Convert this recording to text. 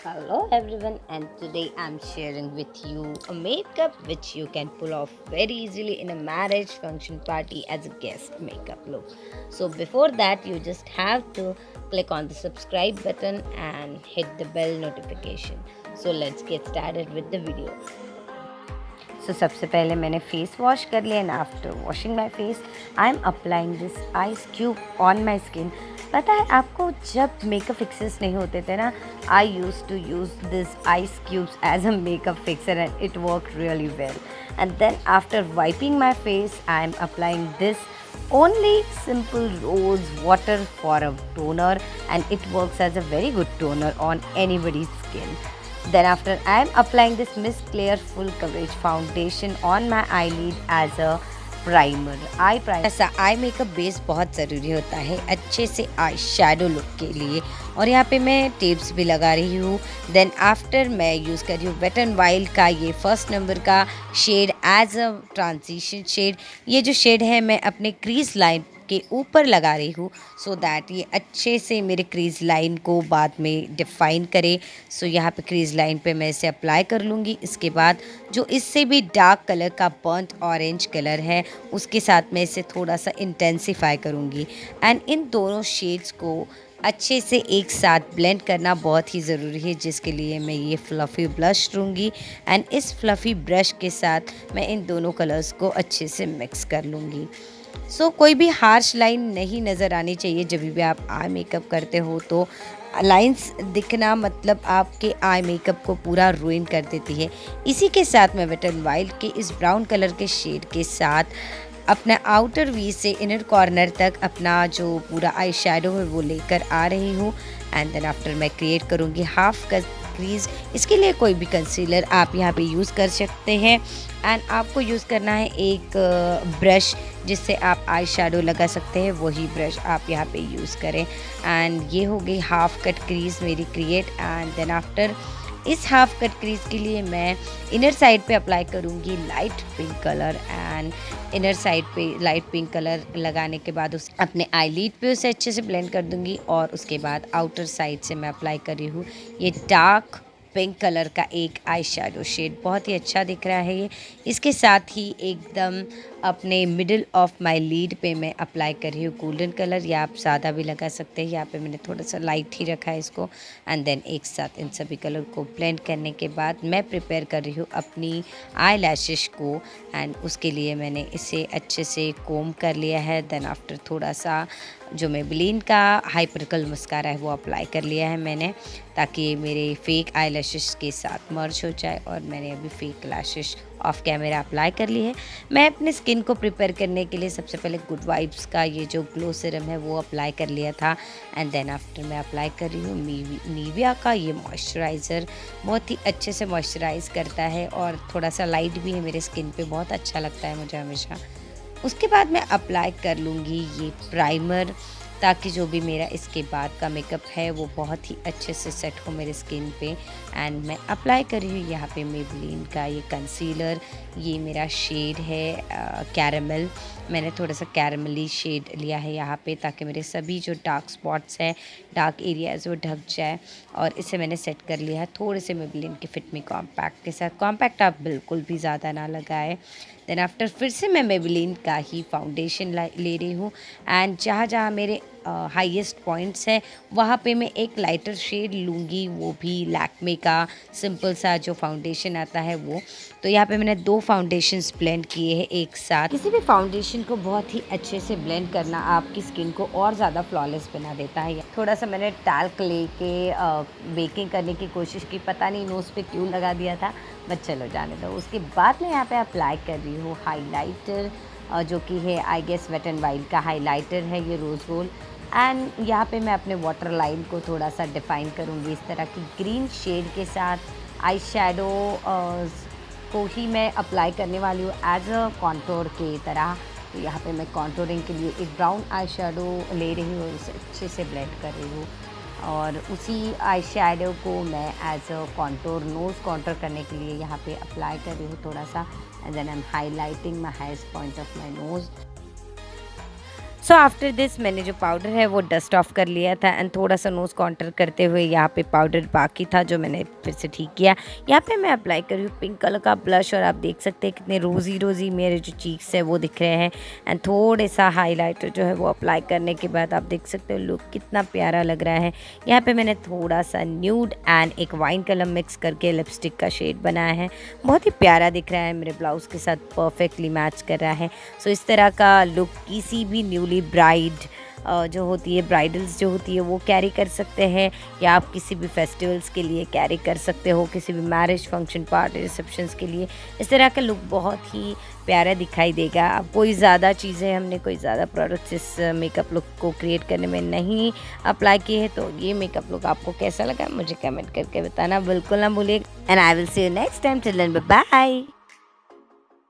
Hello everyone, and today I'm sharing with you a makeup which you can pull off very easily in a marriage function party as a guest makeup look. So before that you just have to click on the subscribe button and hit the bell notification. So let's get started with the video. सबसे पहले मैंने face wash कर लिया and after washing my face I am applying this ice cube on my skin. पता है आपको, जब makeup fixers नहीं होते थे ना, I used to use this ice cubes as a makeup fixer and it work really well. And then after wiping my face I am applying this only simple rose water for a toner, and it works as a very good toner on anybody's skin. Then after I am applying this Mist Clear Full Coverage Foundation on my eyelid as a primer. Eye primer ऐसा eye makeup base बहुत ज़रूरी होता है अच्छे से eye shadow look के लिए, और यहाँ पे मैं टिप्स भी लगा रही हूँ. देन आफ्टर मैं यूज़ कर रही हूँ वेट एंड वाइल्ड का ये फर्स्ट नंबर का shade as a transition shade. ये जो शेड है मैं अपने क्रीज लाइन के ऊपर लगा रही हूँ सो दैट ये अच्छे से मेरे क्रीज लाइन को बाद में डिफाइन करे. सो यहाँ पे क्रीज लाइन पे मैं इसे अप्लाई कर लूँगी. इसके बाद जो इससे भी डार्क कलर का बर्nt ऑरेंज कलर है उसके साथ मैं इसे थोड़ा सा इंटेंसिफाई करूँगी. एंड इन दोनों शेड्स को अच्छे से एक साथ ब्लेंड करना बहुत ही ज़रूरी है, जिसके लिए मैं ये फ्लफ़ी ब्लश लूँगी. एंड इस फ्लफ़ी ब्रश के साथ मैं इन दोनों कलर्स को अच्छे से मिक्स कर लूँगी. कोई भी हार्श लाइन नहीं नज़र आनी चाहिए. जब भी आप आई मेकअप करते हो तो लाइंस दिखना मतलब आपके आई मेकअप को पूरा रूइन कर देती है. इसी के साथ मैं वेट एंड वाइल्ड के इस ब्राउन कलर के शेड के साथ अपना आउटर वी से इनर कॉर्नर तक अपना जो पूरा आई शेडो है वो लेकर आ रही हूँ. एंड देन आफ्टर मैं क्रिएट करूँगी हाफ का क्रीज. इसके लिए कोई भी कंसीलर आप यहाँ पे यूज़ कर सकते हैं. एंड आपको यूज़ करना है एक ब्रश जिससे आप आई शेडो लगा सकते हैं, वही ब्रश आप यहाँ पे यूज़ करें. एंड ये हो गई हाफ कट क्रीज मेरी क्रिएट. एंड देन आफ्टर इस हाफ कट क्रीज के लिए मैं इनर साइड पे अप्लाई करूँगी light pink colour. And inner side पे लाइट पिंक कलर लगाने के बाद उस अपने आईलिड पे उसे अच्छे से ब्लेंड कर दूँगी. और उसके बाद आउटर साइड से मैं अप्लाई कर रही हूँ ये डार्क पिंक कलर का एक आई शेडो शेड. बहुत ही अच्छा दिख रहा है ये. इसके साथ ही एकदम अपने मिडिल ऑफ माय लीड पे मैं अप्लाई कर रही हूँ गोल्डन कलर, या आप सादा भी लगा सकते हैं. यहाँ पे मैंने थोड़ा सा लाइट ही रखा है इसको. एंड देन एक साथ इन सभी कलर को ब्लेंड करने के बाद मैं प्रिपेयर कर रही हूँ अपनी आई लैशेस को. एंड उसके लिए मैंने इसे अच्छे से कोम कर लिया है. देन आफ्टर थोड़ा सा जो मेबेलिन का हाइपरकल मस्कारा है वो अप्लाई कर लिया है मैंने, ताकि मेरे फेक आई लैशेस के साथ मर्ज हो जाए. और मैंने अभी fake lashes of camera apply कर ली है. मैं अपने स्किन को प्रिपेयर करने के लिए सबसे पहले गुड वाइब्स का ये जो ग्लो सीरम है वो अप्लाई कर लिया था. एंड देन आफ्टर मैं अप्लाई कर रही हूँ निविया का ये मॉइस्चराइज़र. बहुत ही अच्छे से मॉइस्चराइज़ करता है और थोड़ा सा लाइट भी है मेरे स्किन पे, बहुत अच्छा लगता है मुझे हमेशा. उसके बाद मैं अप्लाई कर लूँगी ये प्राइमर, ताकि जो भी मेरा इसके बाद का मेकअप है वो बहुत ही अच्छे से सेट हो मेरे स्किन पे. एंड मैं अप्लाई कर रही हूँ यहाँ पे मेबेलिन का ये कंसीलर. ये मेरा शेड है कैरेमल. मैंने थोड़ा सा कैरेमली शेड लिया है यहाँ पे, ताकि मेरे सभी जो डार्क स्पॉट्स हैं, डार्क एरियाज़ वो ढक जाए. और इसे मैंने सेट कर लिया है थोड़े से मेबेलिन के फिट मी कॉम्पैक्ट के साथ. कॉम्पैक्ट आप बिल्कुल भी ज़्यादा ना लगाएं. देन आफ्टर फिर से मैं मेबेलिन का ही फाउंडेशन ले रही हूँ. एंड जहाँ जहाँ मेरे हाईएस्ट पॉइंट्स है वहाँ पे मैं एक लाइटर शेड लूँगी, वो भी लैक्मे का सिंपल सा जो फाउंडेशन आता है वो. तो यहाँ पे मैंने 2 फाउंडेशंस ब्लेंड किए हैं एक साथ. किसी भी फाउंडेशन को बहुत ही अच्छे से ब्लेंड करना आपकी स्किन को और ज़्यादा फ्लॉलेस बना देता है. थोड़ा सा मैंने टैल्क लेके बेकिंग करने की कोशिश की, पता नहीं नोज़ पे क्यों लगा दिया था, बट चलो जाने दो. उसके बाद मैं यहाँ पे अप्लाई कर रही हूँ हाइलाइटर, जो कि है I guess wet and wild का हाइलाइटर है ये रोज़ गोल्ड. एंड यहाँ पे मैं अपने वाटर लाइन को थोड़ा सा डिफ़ाइन करूँगी इस तरह की ग्रीन शेड के साथ. आई शेडो को ही मैं अप्लाई करने वाली हूँ एज अ कॉन्टोर के तरह. तो यहाँ पे मैं कॉन्टोरिंग के लिए एक ब्राउन आई शेडो ले रही हूँ, उसे अच्छे से ब्लेंड कर रही हूँ. और उसी आई शेडो को मैं as a contour nose contour करने के लिए यहाँ पे अप्लाई कर रही हूँ थोड़ा सा. And then I am highlighting my highest point of my nose. So after this मैंने जो पाउडर है वो डस्ट ऑफ कर लिया था एंड थोड़ा सा नोज़ कॉन्टर करते हुए यहाँ पे पाउडर बाकी था जो मैंने फिर से ठीक किया। यहाँ पे मैं अप्लाई कर रही हूँ पिंक कलर का ब्लश और आप देख सकते हैं कितने रोज़ी रोज़ी मेरे जो चीक्स है वो दिख रहे हैं। एंड थोड़े सा हाइलाइटर जो है वो अप्लाई करने के बाद आप देख सकते हो लुक कितना प्यारा लग रहा है। यहाँ पे मैंने थोड़ा सा न्यूड एंड एक वाइन कलर मिक्स करके लिपस्टिक का शेड बनाया है। बहुत ही प्यारा दिख रहा है, मेरे ब्लाउज़ के साथ परफेक्टली मैच कर रहा है। सो इस तरह का लुक किसी भी न्यूली ब्राइड जो होती है, ब्राइडल्स जो होती है वो कैरी कर सकते हैं, या आप किसी भी फेस्टिवल्स के लिए कैरी कर सकते हो, किसी भी मैरिज फंक्शन पार्टी रिसेप्शंस के लिए। इस तरह का लुक बहुत ही प्यारा दिखाई देगा। अब कोई ज़्यादा चीज़ें, हमने कोई ज़्यादा प्रोडक्ट्स इस मेकअप लुक को क्रिएट करने में नहीं अप्लाई किए हैं। तो ये मेकअप लुक आपको कैसा लगा मुझे कमेंट करके बताना बिल्कुल ना भूलिए। And I will see you next time. Till then bye bye.